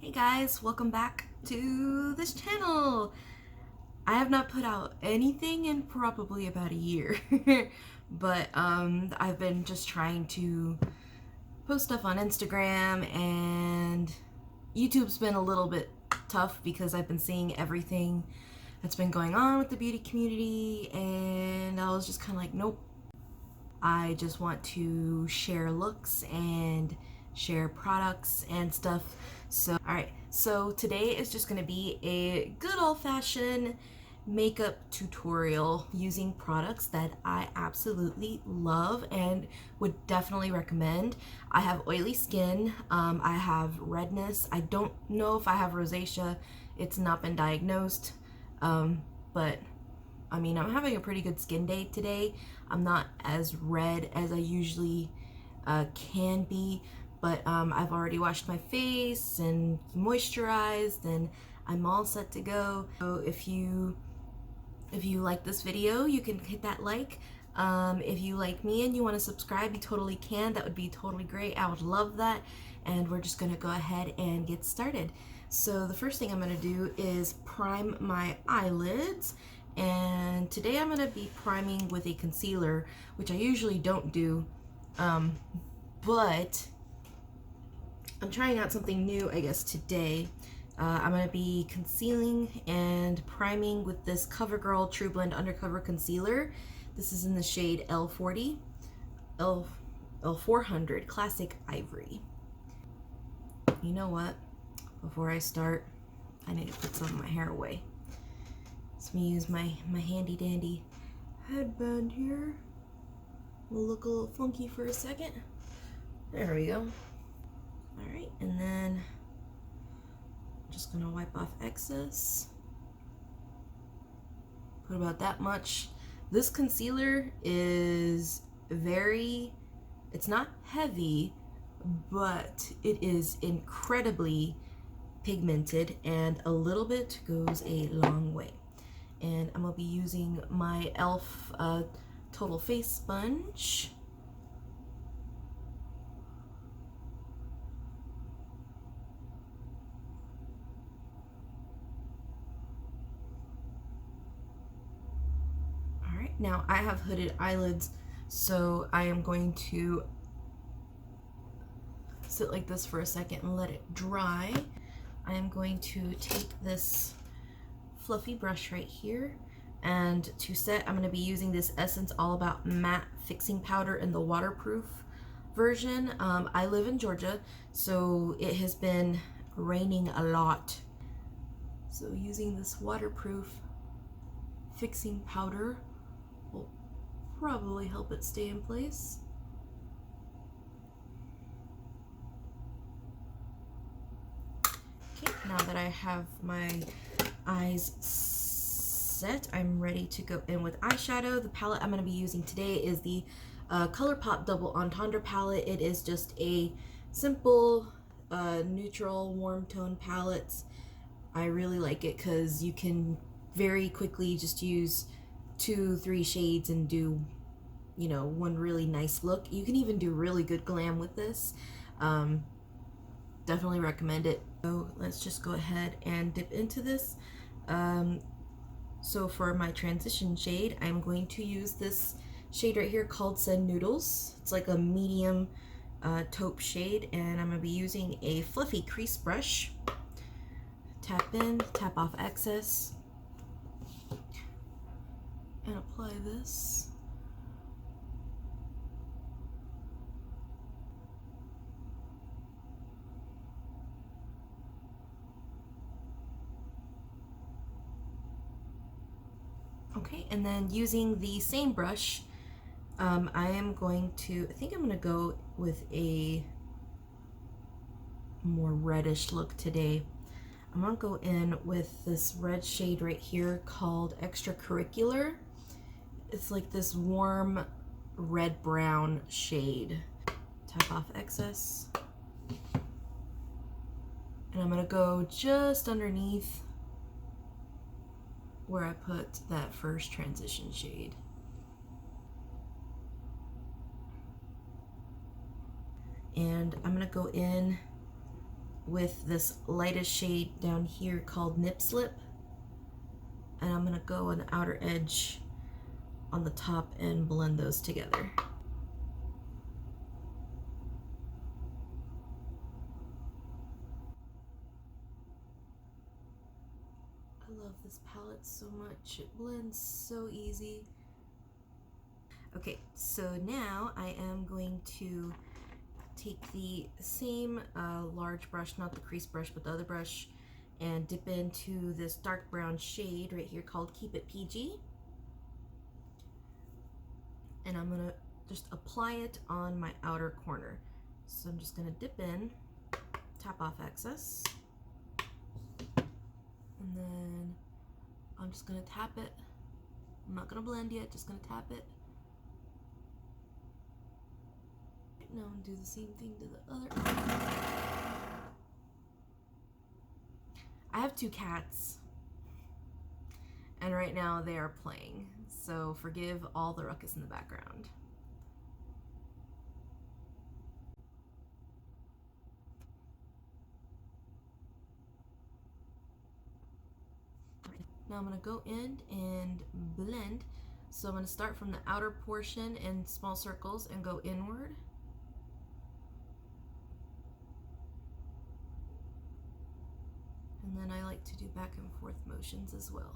Hey guys, welcome back to this channel. I have not put out anything in probably about a year, but I've been just trying to post stuff on Instagram, and YouTube's been a little bit tough because I've been seeing everything that's been going on with the beauty community, and I was just kind of like, nope. I just want to share looks and share products and stuff. So, alright, so today is just going to be a good old-fashioned makeup tutorial using products that I absolutely love and would definitely recommend. I have oily skin, I have redness, I don't know if I have rosacea, it's not been diagnosed, but I mean, I'm having a pretty good skin day today. I'm not as red as I usually can be, but I've already washed my face and moisturized, and I'm all set to go. So if you like this video, you can hit that like. If you like me and you want to subscribe, you totally can. That would be totally great. I would love that. And we're just going to go ahead and get started. So the first thing I'm going to do is prime my eyelids. And today I'm going to be priming with a concealer, which I usually don't do. But I'm trying out something new, I guess, today. I'm going to be concealing and priming with this CoverGirl True Blend Undercover Concealer. This is in the shade L40, L400 Classic Ivory. You know what? Before I start, I need to put some of my hair away. So let me use my handy dandy headband here. Will look a little funky for a second. There we go. Alright, and then I'm just gonna wipe off excess. Put about that much. This concealer is it's not heavy, but it is incredibly pigmented, and a little bit goes a long way. And I'm gonna be using my e.l.f. Total Face Sponge. Alright, now I have hooded eyelids, so I am going to sit like this for a second and let it dry. I am going to take this fluffy brush right here, and to set I'm going to be using this Essence All About Matte Fixing Powder in the waterproof version. I live in Georgia, so it has been raining a lot, so using this waterproof fixing powder will probably help it stay in place. Okay, now that I have my eyes set, I'm ready to go in with eyeshadow. The palette I'm going to be using today is the ColourPop Double Entendre palette. It is just a simple, neutral, warm tone palette. I really like it because you can very quickly just use 2-3 shades and do, you know, one really nice look. You can even do really good glam with this. Definitely recommend it. So let's just go ahead and dip into this. So for my transition shade, I'm going to use this shade right here called Send Noodles. It's like a medium taupe shade, and I'm going to be using a fluffy crease brush. Tap in, tap off excess, and apply this. Okay, and then using the same brush, I am going to, I think I'm going to go with a more reddish look today. I'm going to go in with this red shade right here called Extracurricular. It's like this warm red-brown shade. Tap off excess. And I'm going to go just underneath where I put that first transition shade. And I'm going to go in with this lightest shade down here called Nip Slip. And I'm gonna go on the outer edge on the top and blend those together. I love this palette so much. It blends so easy. Okay, so now I am going to take the same large brush, not the crease brush, but the other brush, and dip into this dark brown shade right here called Keep It PG. And I'm gonna just apply it on my outer corner. So I'm just gonna dip in, tap off excess, and then I'm just gonna tap it. I'm not gonna blend yet, just gonna tap it. Now I'm gonna do the same thing to the other eye. I have two cats, and right now they are playing, so forgive all the ruckus in the background. Now I'm gonna go in and blend. So I'm gonna start from the outer portion in small circles and go inward. And then I like to do back and forth motions as well.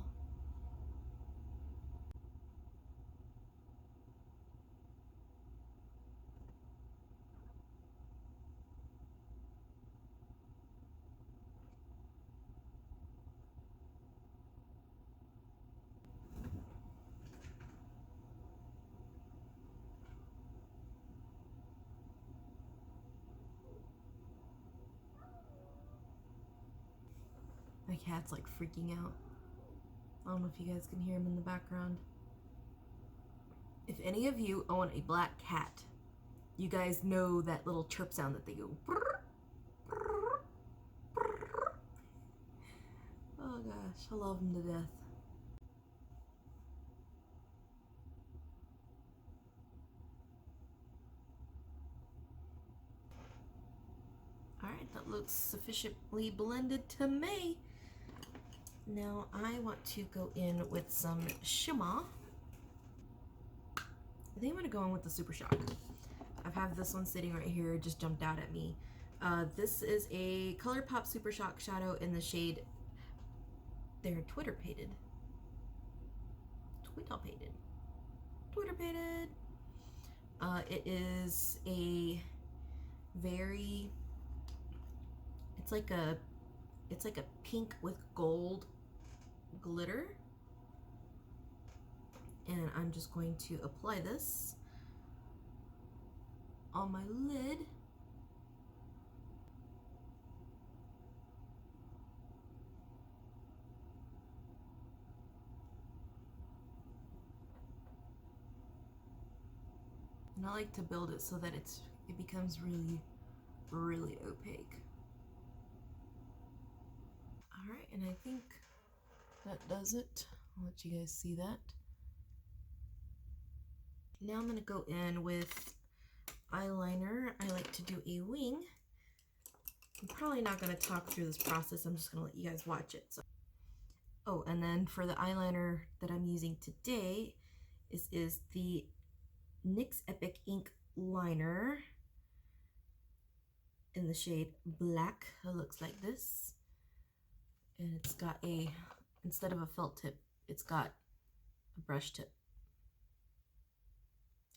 My cat's like freaking out. I don't know if you guys can hear him in the background. If any of you own a black cat, you guys know that little chirp sound that they go. Oh gosh, I love them to death. Alright, that looks sufficiently blended to me. Now I want to go in with some shimmer. I think I'm gonna go in with the Super Shock. I have this one sitting right here, it just jumped out at me. This is a ColourPop Super Shock shadow in the shade, they're Twitter painted. It is a very, it's like a pink with gold glitter. And I'm just going to apply this on my lid. And I like to build it so that it becomes really, really opaque. All right, and I think that does it. I'll let you guys see that. Now I'm gonna go in with eyeliner. I like to do a wing. I'm probably not gonna talk through this process. I'm just gonna let you guys watch it. So. Oh, and then for the eyeliner that I'm using today, is the NYX Epic Ink liner in the shade Black. It looks like this. And it's got instead of a felt tip, it's got a brush tip.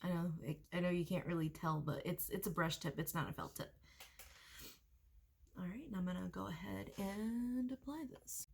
I know you can't really tell, but it's a brush tip, it's not a felt tip. All right, now I'm gonna go ahead and apply this.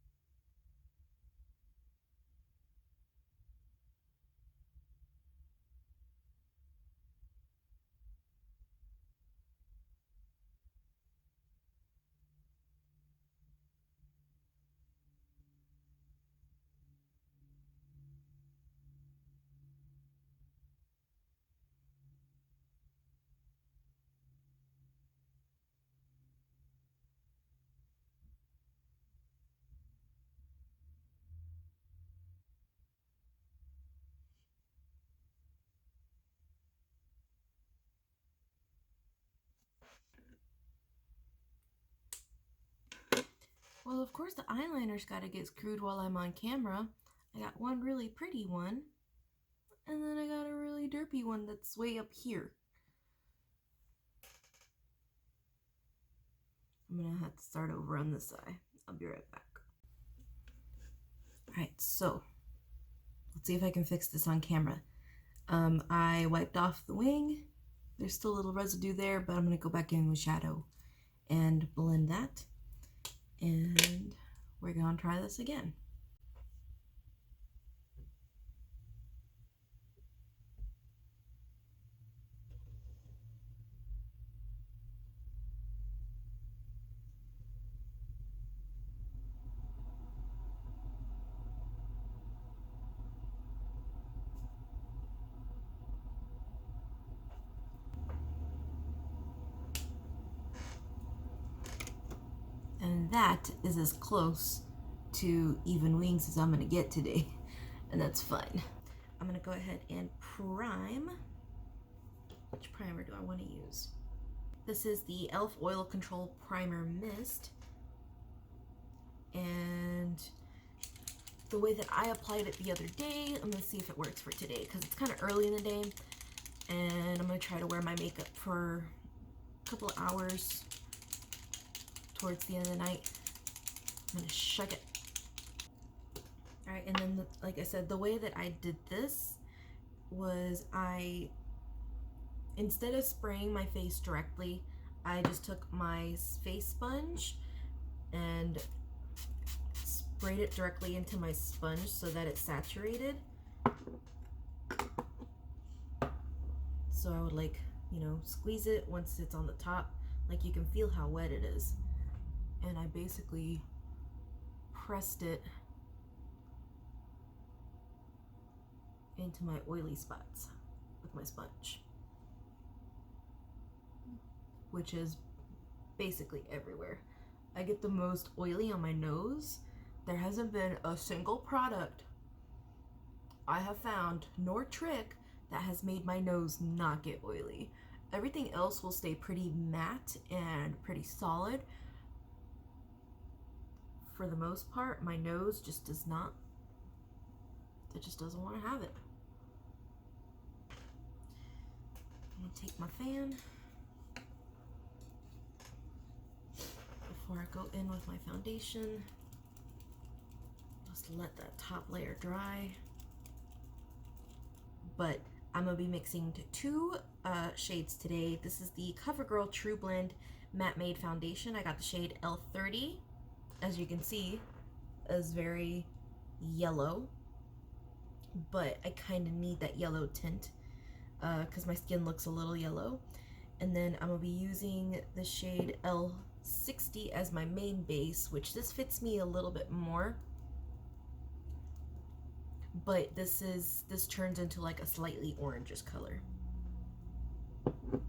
Well, of course the eyeliner's got to get screwed while I'm on camera. I got one really pretty one, and then I got a really derpy one that's way up here. I'm gonna have to start over on this eye. I'll be right back. Alright, so let's see if I can fix this on camera. I wiped off the wing. There's still a little residue there, but I'm gonna go back in with shadow and blend that. And we're gonna try this again. And that is as close to even wings as I'm gonna get today. And that's fine. I'm gonna go ahead and prime. Which primer do I want to use? This is the e.l.f. Oil Control Primer Mist. And the way that I applied it the other day, I'm gonna see if it works for today because it's kind of early in the day. And I'm gonna try to wear my makeup for a couple of hours towards the end of the night. I'm gonna shuck it. All right, and then like I said, the way that I did this was instead of spraying my face directly, I just took my face sponge and sprayed it directly into my sponge so that it's saturated. So I would squeeze it once it's on the top, like you can feel how wet it is. And I basically pressed it into my oily spots with my sponge, which is basically everywhere. I get the most oily on my nose. There hasn't been a single product I have found, nor trick, that has made my nose not get oily. Everything else will stay pretty matte and pretty solid. For the most part, my nose just does not. It just doesn't want to have it. I'm gonna take my fan before I go in with my foundation. Just let that top layer dry. But I'm gonna be mixing two shades today. This is the CoverGirl True Blend Matte Made Foundation. I got the shade L30. As you can see, is very yellow, but I kind of need that yellow tint because my skin looks a little yellow. And then I'm gonna be using the shade L60 as my main base, which this fits me a little bit more, but this turns into like a slightly orangish color. All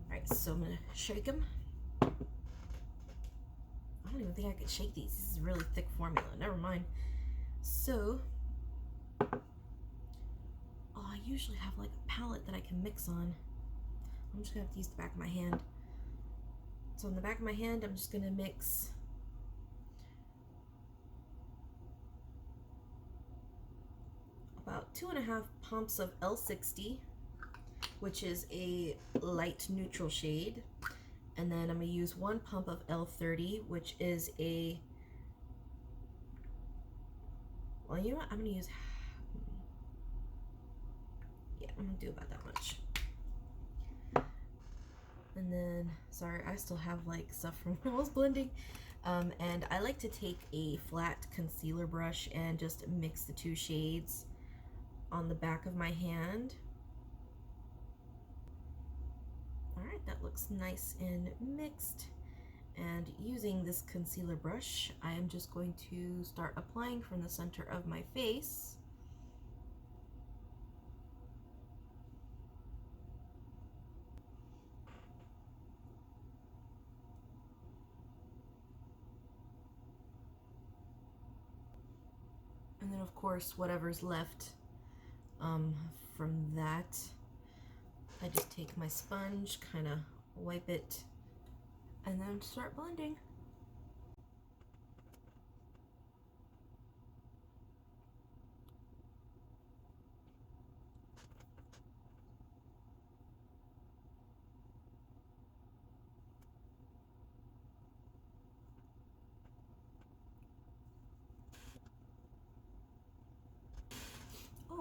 right, so I'm gonna shake them. I don't even think I could shake these. This is really thick formula. Never mind. So, I usually have like a palette that I can mix on. I'm just gonna have to use the back of my hand. So on the back of my hand, I'm just gonna mix about 2.5 pumps of L60, which is a light neutral shade. And then I'm gonna use 1 pump of L30, which is a, well, you know what? I'm gonna use, yeah, I'm gonna do about that much. And then, sorry, I still have like stuff from when I was blending. And I like to take a flat concealer brush and just mix the two shades on the back of my hand. All right, that looks nice and mixed. And using this concealer brush, I am just going to start applying from the center of my face. And then of course, whatever's left from that, I just take my sponge, kind of wipe it, and then start blending.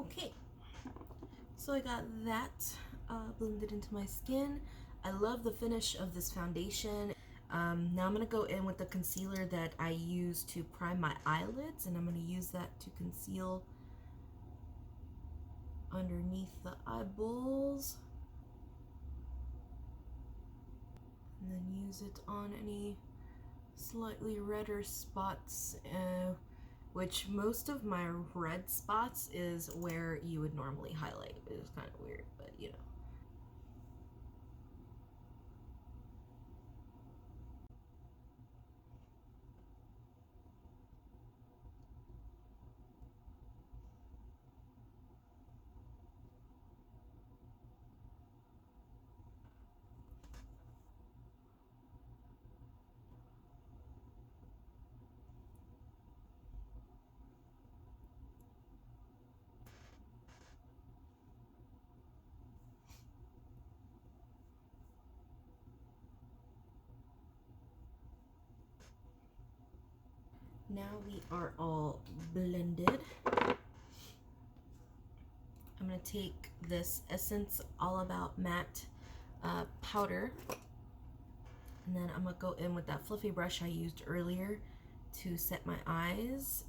Okay, so I got that blended into my skin. I love the finish of this foundation. Now I'm going to go in with the concealer that I use to prime my eyelids, and I'm going to use that to conceal underneath the eyeballs. And then use it on any slightly redder spots, which most of my red spots is where you would normally highlight. It's kind of weird, but you know. Now we are all blended. I'm going to take this Essence All About Matte powder, and then I'm going to go in with that fluffy brush I used earlier to set my eyes,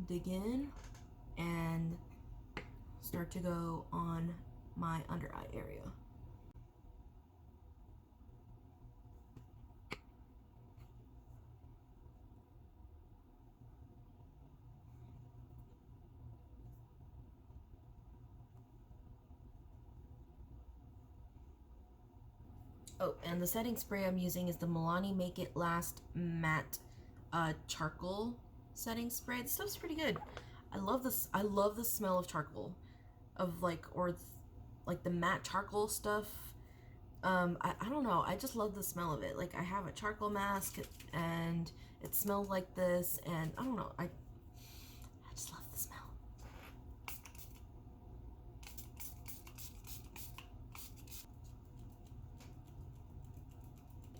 dig in, and start to go on my under eye area. Oh, and the setting spray I'm using is the Milani Make It Last Matte Charcoal setting spray. This stuff's pretty good. I love this. I love the smell of charcoal, of like like the matte charcoal stuff. I don't know. I just love the smell of it. Like I have a charcoal mask and it smells like this, and I don't know. I just love the smell.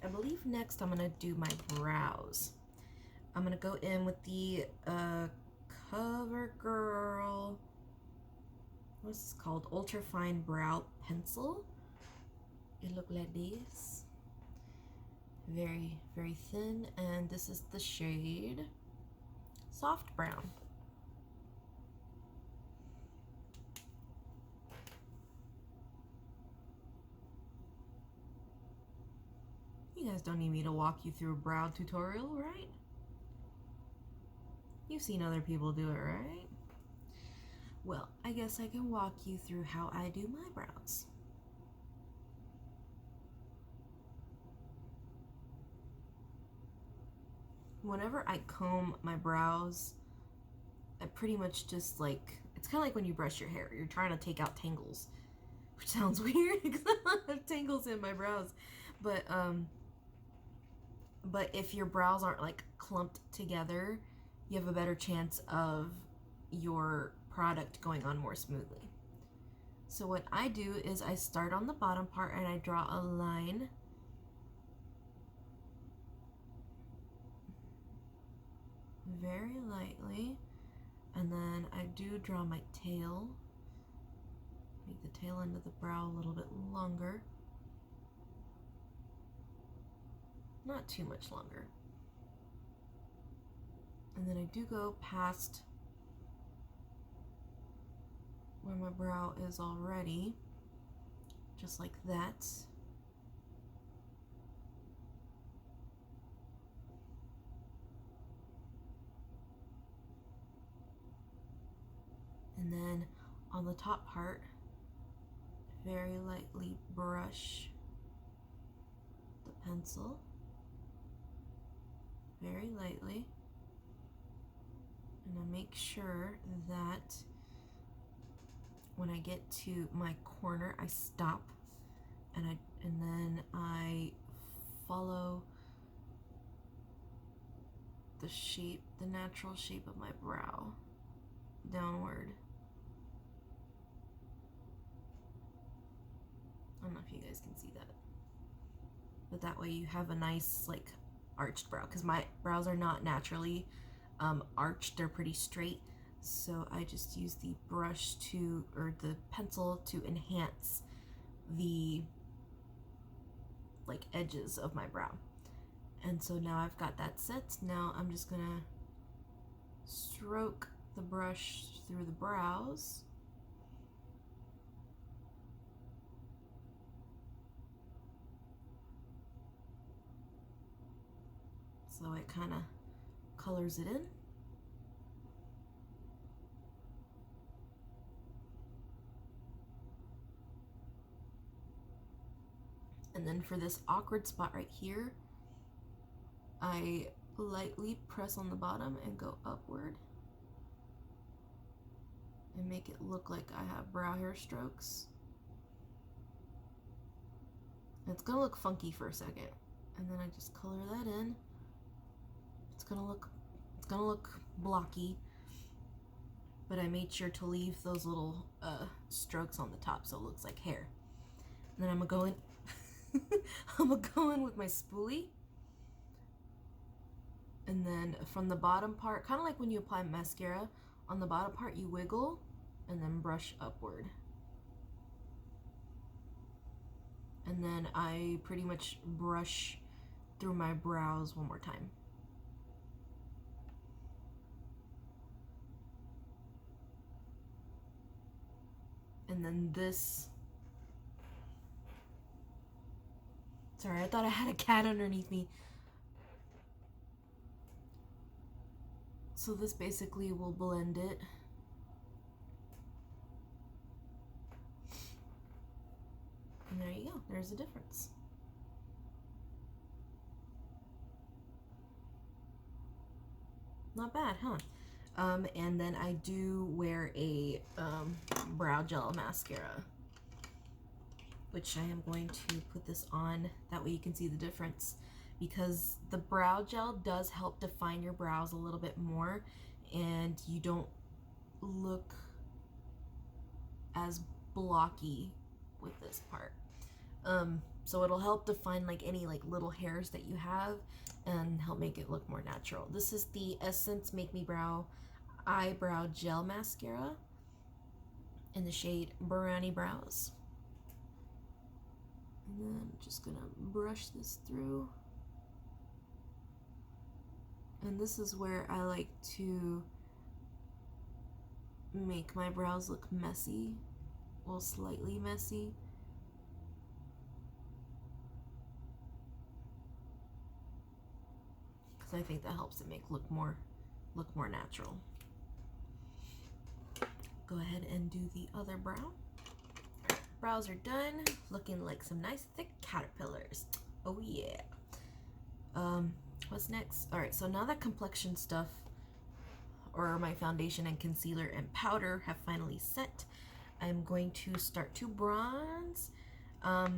I believe next I'm gonna do my brows. I'm gonna go in with the CoverGirl, what's this called? Ultra Fine Brow Pencil. It looks like this. Very, very thin, and this is the shade Soft Brown. You guys don't need me to walk you through a brow tutorial, right? You've seen other people do it, right? Well, I guess I can walk you through how I do my brows. Whenever I comb my brows, I pretty much just like, it's kind of like when you brush your hair. You're trying to take out tangles, which sounds weird because I have tangles in my brows. But if your brows aren't like clumped together, you have a better chance of your product going on more smoothly. So what I do is I start on the bottom part and I draw a line very lightly, and then I do draw my tail, make the tail end of the brow a little bit longer, not too much longer, and then I do go past where my brow is already, just like that. And then on the top part, very lightly brush the pencil, very lightly, and I make sure that when I get to my corner, I stop, and then I follow the shape, the natural shape of my brow downward. I don't know if you guys can see that, but that way you have a nice like arched brow, because my brows are not naturally arched, they're pretty straight. So I just use the brush to, or the pencil to enhance the like edges of my brow. And so now I've got that set. Now I'm just gonna stroke the brush through the brows. So it kind of colors it in. And then for this awkward spot right here, I lightly press on the bottom and go upward and make it look like I have brow hair strokes. And it's gonna look funky for a second, and then I just color that in. It's gonna look blocky, but I made sure to leave those little strokes on the top so it looks like hair. And then I'm gonna go in I'm gonna go in with my spoolie, and then from the bottom part, kind of like when you apply mascara, on the bottom part you wiggle and then brush upward. And then I pretty much brush through my brows one more time. And then this, sorry, I thought I had a cat underneath me. So this basically will blend it. And there you go, there's the difference. Not bad, huh? And then I do wear a brow gel mascara, which I am going to put this on, that way you can see the difference, because the brow gel does help define your brows a little bit more, and you don't look as blocky with this part. So it'll help define like any like little hairs that you have and help make it look more natural. This is the Essence Make Me Brow Eyebrow Gel Mascara in the shade Brownie Brows. And then I'm just gonna brush this through. And this is where I like to make my brows look messy, well, slightly messy. Because I think that helps it look more natural. Go ahead and do the other brow. Brows are done, looking like some nice thick caterpillars. Oh yeah. What's next? All right, so now that complexion stuff, or my foundation and concealer and powder have finally set, I'm going to start to bronze. I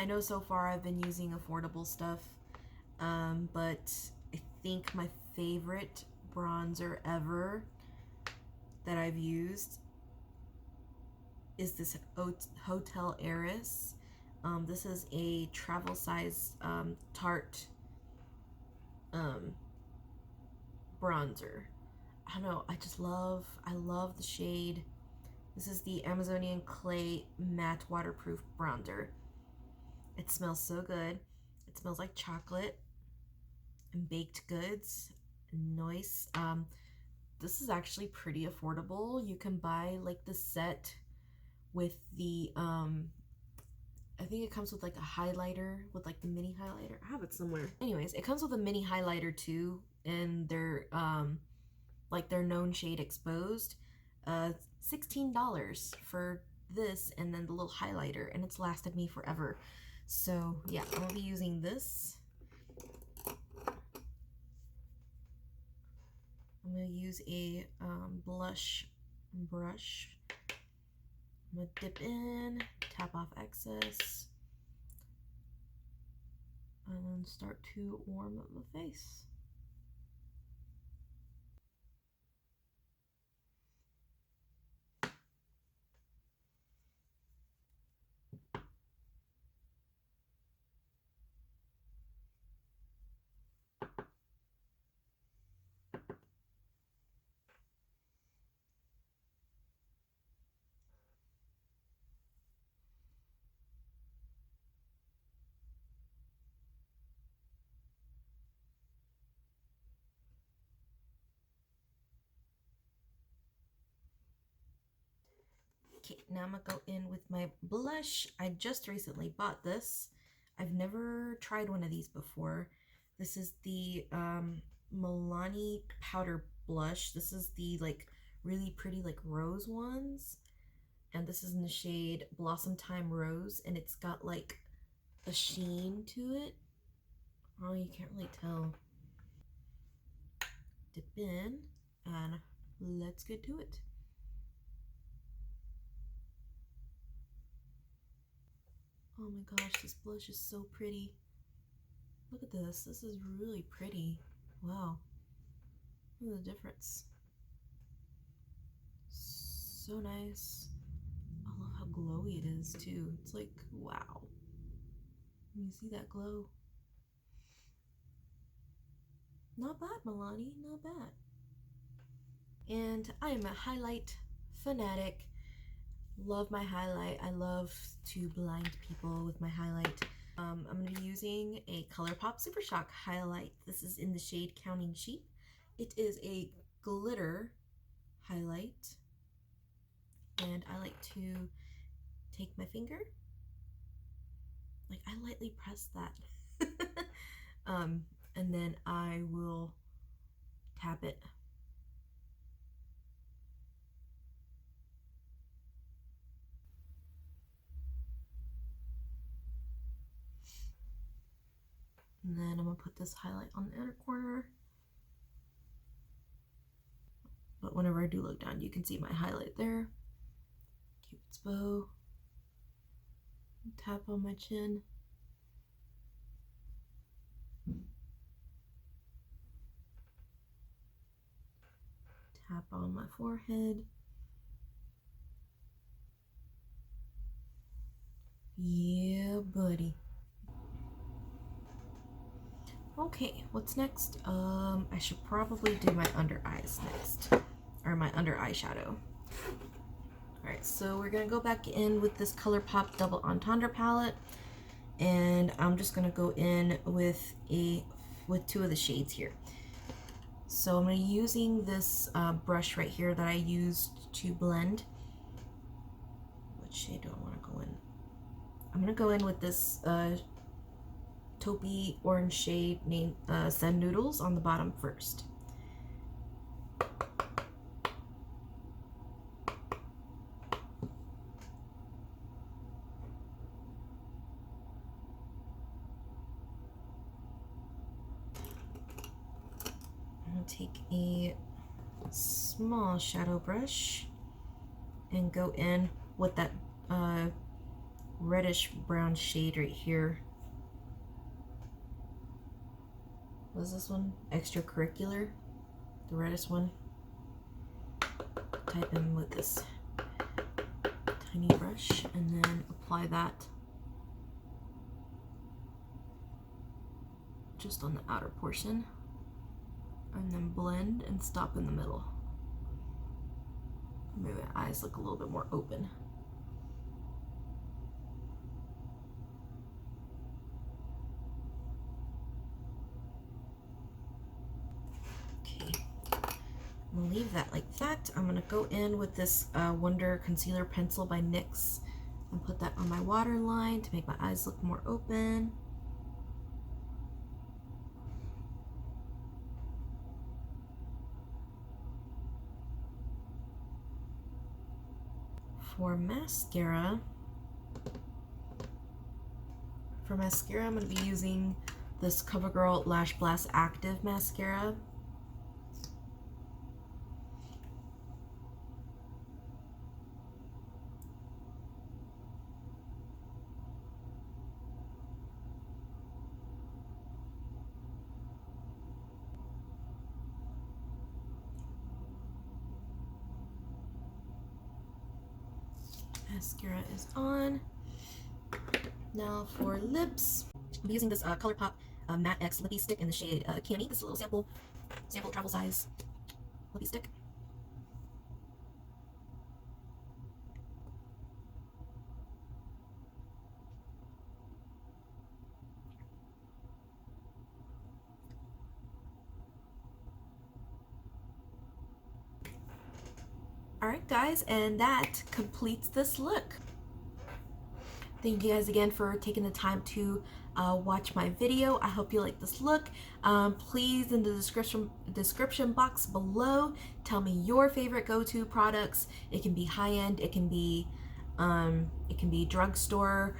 know so far I've been using affordable stuff, but I think my favorite bronzer ever that I've used is this Hotel Heiress. This is a travel size Tarte bronzer. I don't know, I love the shade. This is the Amazonian Clay Matte Waterproof Bronzer. It smells so good. It smells like chocolate and baked goods. Nice. This is actually pretty affordable. You can buy like the set with the I think it comes with like a highlighter, with like the mini highlighter. I have it somewhere. Anyways, it comes with a mini highlighter too, and they're like their known shade Exposed. $16 for this and then the little highlighter, and it's lasted me forever. So yeah, I'm gonna be using this. I'm gonna use a blush brush. I'm gonna dip in, tap off excess, and then start to warm up the face. Okay, now I'm gonna go in with my blush. I just recently bought this. I've never tried one of these before. This is the Milani powder blush. This is the like really pretty like rose ones. And this is in the shade Blossom Time Rose, and it's got like a sheen to it. Oh, you can't really tell. Dip in and let's get to it. Oh my gosh, this blush is so pretty. Look at this. This is really pretty. Wow. Look at the difference. So nice. I love how glowy it is too. It's like, wow. You see that glow? Not bad, Milani. Not bad. And I am a highlight fanatic. Love my highlight. I love to blind people with my highlight. I'm going to be using a ColourPop Super Shock highlight. This is in the shade Counting Sheep. It is a glitter highlight. And I like to take my finger, like I lightly press that. And then I will tap it. And then I'm gonna put this highlight on the inner corner. But whenever I do look down, you can see my highlight there. Cupid's bow. Tap on my chin. Tap on my forehead. Yeah, buddy. Okay, what's next? I should probably do my under eyes next, or my under eye shadow. Alright, so we're gonna go back in with this ColourPop Double Entendre palette, and I'm just gonna go in with two of the shades here. So I'm gonna be using this brush right here that I used to blend. What shade do I want to go in? I'm gonna go in with this taupey orange shade named Send Noodles on the bottom first. I'm gonna take a small shadow brush and go in with that reddish brown shade right here. What is this one? Extracurricular, the reddest one. Type in with this tiny brush and then apply that just on the outer portion, and then blend and stop in the middle. Maybe my eyes look a little bit more open. I'm gonna leave that like that. I'm gonna go in with this Wonder Concealer Pencil by NYX and put that on my waterline to make my eyes look more open. For mascara, I'm gonna be using this CoverGirl Lash Blast Active Mascara. Mascara is on. Now for lips, I'm using this ColourPop Matte X Lippy Stick in the shade Cami. This is a little sample travel size lippy stick. Alright, guys, and that completes this look. Thank you guys again for taking the time to watch my video. I hope you like this look. Please, in the description box below, tell me your favorite go-to products. It can be high-end, it can be drugstore,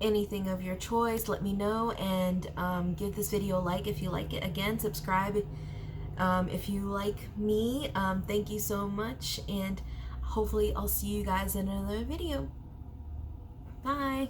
anything of your choice. Let me know, and give this video a like if you like it. Again, subscribe if you like me. Thank you so much, and hopefully I'll see you guys in another video. Bye.